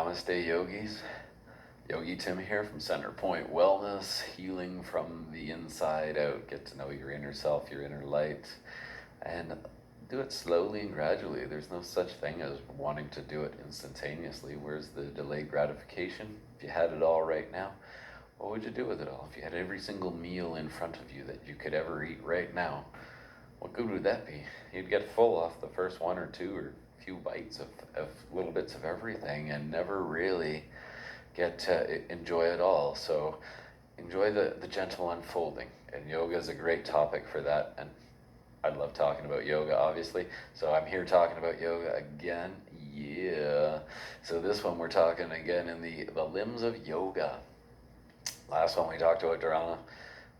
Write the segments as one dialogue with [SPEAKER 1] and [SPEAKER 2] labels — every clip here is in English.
[SPEAKER 1] Namaste, yogis. Yogi Tim here from Center Point Wellness, healing from the inside out. Get to know your inner self, your inner light, and do it slowly and gradually. There's no such thing as wanting to do it instantaneously. Where's the delayed gratification? If you had it all right now, what would you do with it all? If you had every single meal in front of you that you could ever eat right now, what good would that be? You'd get full off the first one or two or few bites of little bits of everything and never really get to enjoy it all. So enjoy the gentle unfolding, and yoga is a great topic for that. And I love talking about yoga, obviously, so I'm here talking about yoga again. So this one we're talking again in the limbs of yoga. Last one we talked about Dharana.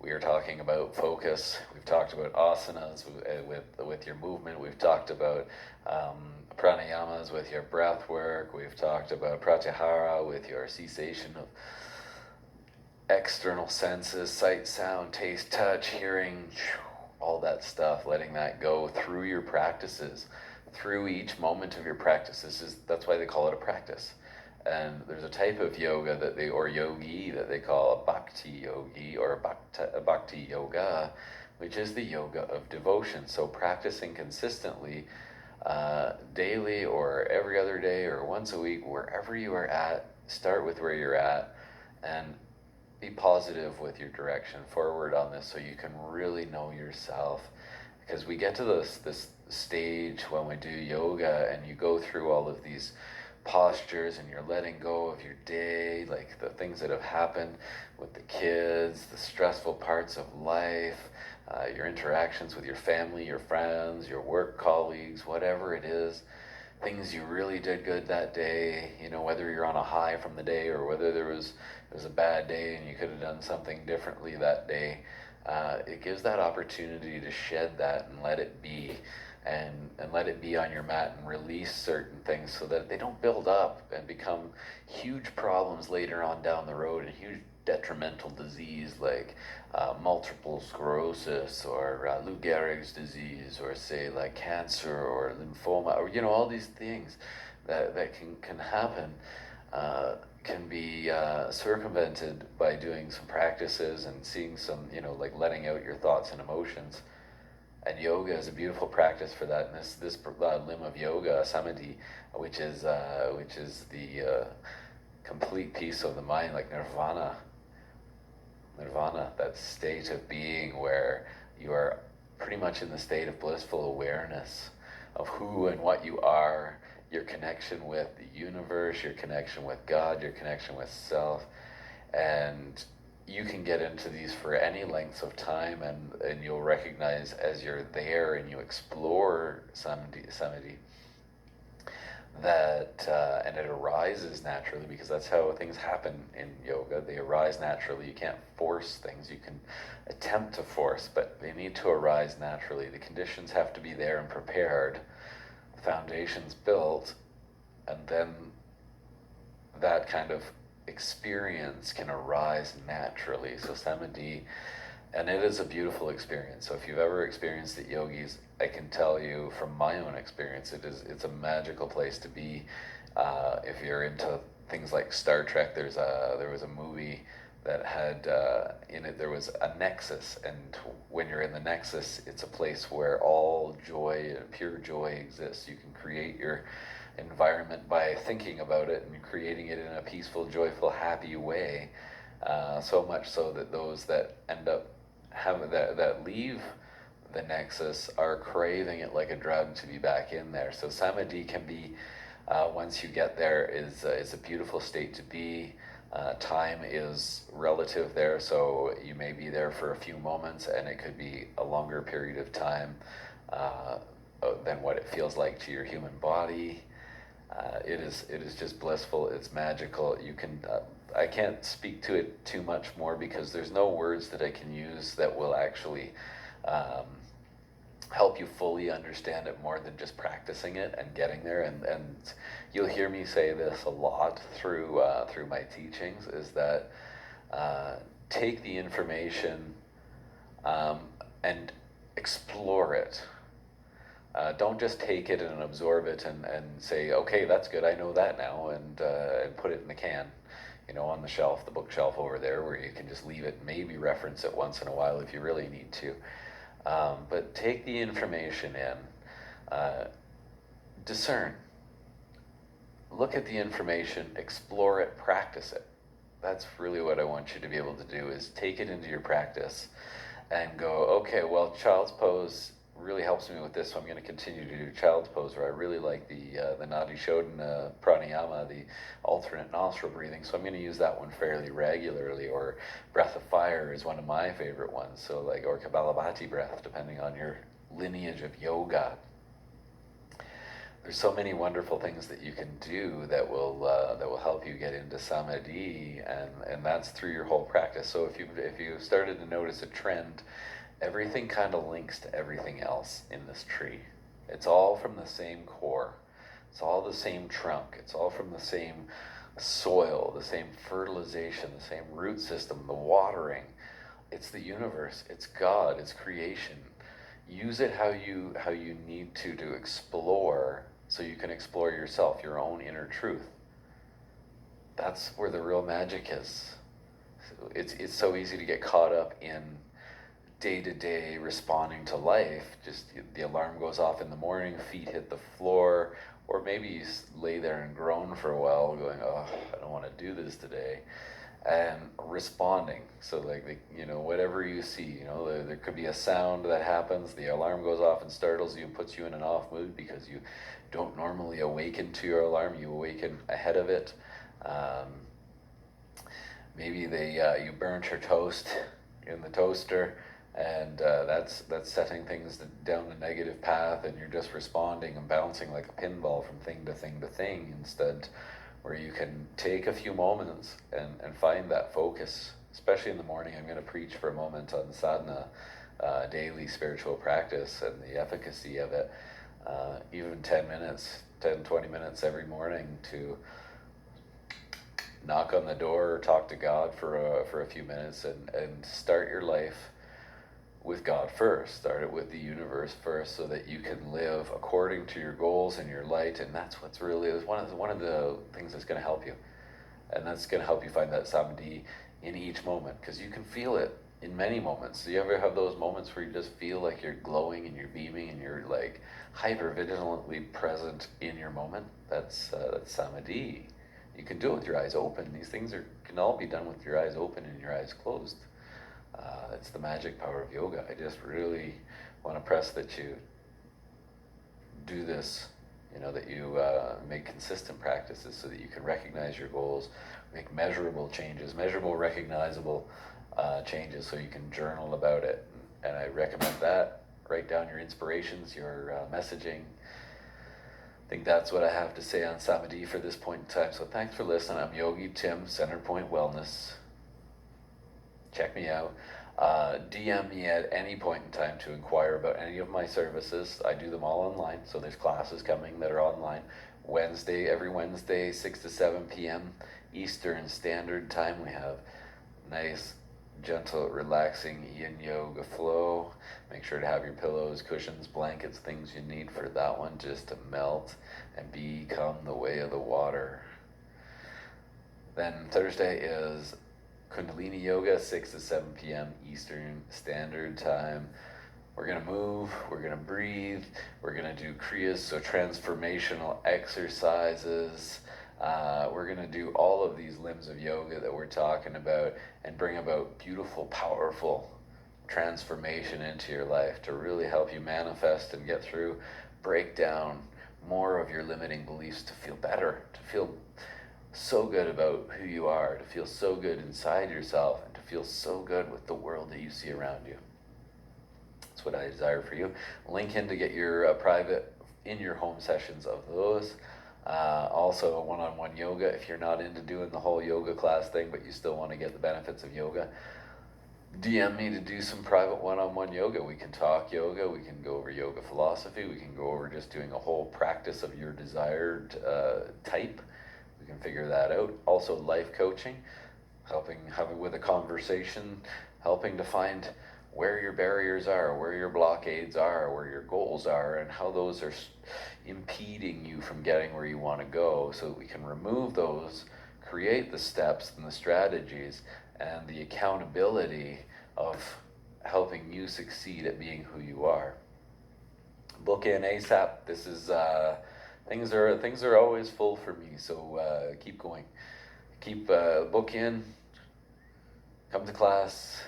[SPEAKER 1] We are talking about focus. We've talked about asanas with your movement. We've talked about pranayamas with your breath work. We've talked about pratyahara with your cessation of external senses, sight, sound, taste, touch, hearing, all that stuff, letting that go through your practices, through each moment of your practice. That's why they call it a practice. And there's a type of yoga or yogi that they call a bhakti yogi or a bhakti yoga, which is the yoga of devotion. So practicing consistently, daily or every other day or once a week, wherever you are at, start with where you're at and be positive with your direction forward on this so you can really know yourself. Because we get to this stage when we do yoga and you go through all of these postures and you're letting go of your day, like the things that have happened with the kids, the stressful parts of life, your interactions with your family, your friends, your work colleagues, whatever it is, things you really did good that day, whether you're on a high from the day or whether it was a bad day and you could have done something differently that day. It gives that opportunity to shed that and let it be. And let it be on your mat and release certain things so that they don't build up and become huge problems later on down the road and huge detrimental disease like multiple sclerosis or Lou Gehrig's disease, or say like cancer or lymphoma, or all these things that can happen can be circumvented by doing some practices and seeing some like letting out your thoughts and emotions. And yoga is a beautiful practice for that. And this limb of yoga, Samadhi, which is the complete peace of the mind, like nirvana, that state of being where you are pretty much in the state of blissful awareness of who and what you are, your connection with the universe, your connection with God, your connection with self. And you can get into these for any lengths of time, and you'll recognize as you're there and you explore Samadhi that and it arises naturally, because that's how things happen in yoga. They arise naturally. You can't force things. You can attempt to force, but they need to arise naturally. The conditions have to be there and prepared, the foundations built, and then that kind of experience can arise naturally. So Samadhi, and it is a beautiful experience. So if you've ever experienced it, yogis, I can tell you from my own experience, it's a magical place to be. If you're into things like Star Trek, there was a movie that had in it, there was a nexus, and when you're in the nexus, it's a place where all joy and pure joy exists. You can create your environment by thinking about it and creating it in a peaceful, joyful, happy way, so much so that those that end up having that leave the nexus are craving it like a drug to be back in there. So Samadhi can be, once you get there, is a beautiful state to be. Time is relative there, so you may be there for a few moments and it could be a longer period of time than what it feels like to your human body. It is just blissful. It's magical. You can I can't speak to it too much more because there's no words that I can use that will actually help you fully understand it more than just practicing it and getting there. And you'll hear me say this a lot through my teachings, is that take the information and explore it. Don't just take it and absorb it and say, okay, that's good, I know that now, and put it in the can, on the shelf, the bookshelf over there, where you can just leave it, maybe reference it once in a while if you really need to. But take the information in, discern, look at the information, explore it, practice it. That's really what I want you to be able to do, is take it into your practice and go, okay, well, child's pose really helps me with this, so I'm going to continue to do child's pose. Or I really like the Nadi Shodhana Pranayama, the alternate nostril breathing, so I'm going to use that one fairly regularly. Or breath of fire is one of my favorite ones, so or Kapalabhati breath, depending on your lineage of yoga. There's so many wonderful things that you can do that will help you get into Samadhi, and that's through your whole practice. So if you started to notice a trend, everything kind of links to everything else in this tree. It's all from the same core. It's all the same trunk. It's all from the same soil, the same fertilization, the same root system, the watering. It's the universe. It's God. It's creation. Use it how you need to explore, so you can explore yourself, your own inner truth. That's where the real magic is. It's so easy to get caught up in day-to-day responding to life. Just the alarm goes off in the morning, feet hit the floor, or maybe you lay there and groan for a while going, oh, I don't want to do this today, and responding. So whatever you see, there could be a sound that happens, the alarm goes off and startles you and puts you in an off mood because you don't normally awaken to your alarm, you awaken ahead of it. Maybe you burnt your toast in the toaster, and that's setting things down a negative path, and you're just responding and bouncing like a pinball from thing to thing to thing, instead where you can take a few moments and find that focus. Especially in the morning, I'm going to preach for a moment on sadhana, daily spiritual practice, and the efficacy of it. Even 10 minutes, 10, 20 minutes every morning to knock on the door or talk to God for a few minutes, and start your life with God first. Start it with the universe first, so that you can live according to your goals and your light. And that's what's really one of the things that's going to help you, and that's going to help you find that Samadhi in each moment, because you can feel it in many moments. Do you ever have those moments where you just feel like you're glowing and you're beaming and you're like hyper vigilantly present in your moment? That's Samadhi. You can do it with your eyes open. These things can all be done with your eyes open and your eyes closed. It's the magic power of yoga. I just really want to press that you do this, that you make consistent practices, so that you can recognize your goals, make measurable changes, measurable, recognizable changes, so you can journal about it. And I recommend that. Write down your inspirations, your messaging. I think that's what I have to say on Samadhi for this point in time. So thanks for listening. I'm Yogi Tim, Centerpoint Wellness. Check me out. DM me at any point in time to inquire about any of my services. I do them all online, so there's classes coming that are online. Every Wednesday, 6 to 7 p.m. Eastern Standard Time. We have nice, gentle, relaxing yin yoga flow. Make sure to have your pillows, cushions, blankets, things you need for that one, just to melt and become the way of the water. Then Thursday is Kundalini Yoga, 6 to 7 p.m. Eastern Standard Time. We're going to move, we're going to breathe, we're going to do Kriyas, so transformational exercises. We're going to do all of these limbs of yoga that we're talking about, and bring about beautiful, powerful transformation into your life to really help you manifest and get through, break down more of your limiting beliefs, to feel better, to feel so good about who you are, to feel so good inside yourself, and to feel so good with the world that you see around you. That's what I desire for you. Link in to get your private in your home sessions of those. Also one-on-one yoga, if you're not into doing the whole yoga class thing, but you still want to get the benefits of yoga. DM me to do some private one-on-one yoga. We can talk yoga, we can go over yoga philosophy, we can go over just doing a whole practice of your desired type. We can figure that out. Also life coaching, helping with a conversation, helping to find where your barriers are, where your blockades are, where your goals are, and how those are impeding you from getting where you want to go, so that we can remove those, create the steps and the strategies and the accountability of helping you succeed at being who you are. Book in ASAP. This is things are always full for me, so keep going. Keep book in, come to class,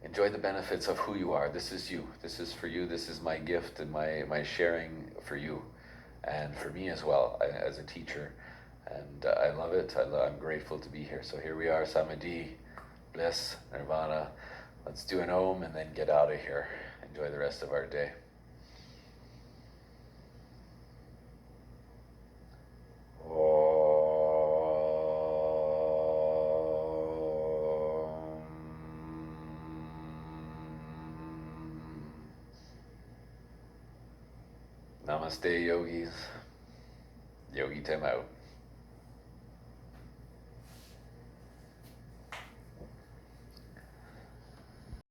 [SPEAKER 1] enjoy the benefits of who you are. This is you. This is for you. This is my gift and my sharing for you, and for me as well as a teacher. And I love it. I'm grateful to be here. So here we are, Samadhi, bliss, nirvana. Let's do an Om and then get out of here. Enjoy the rest of our day. Namaste, yogis. Yogi Tim out.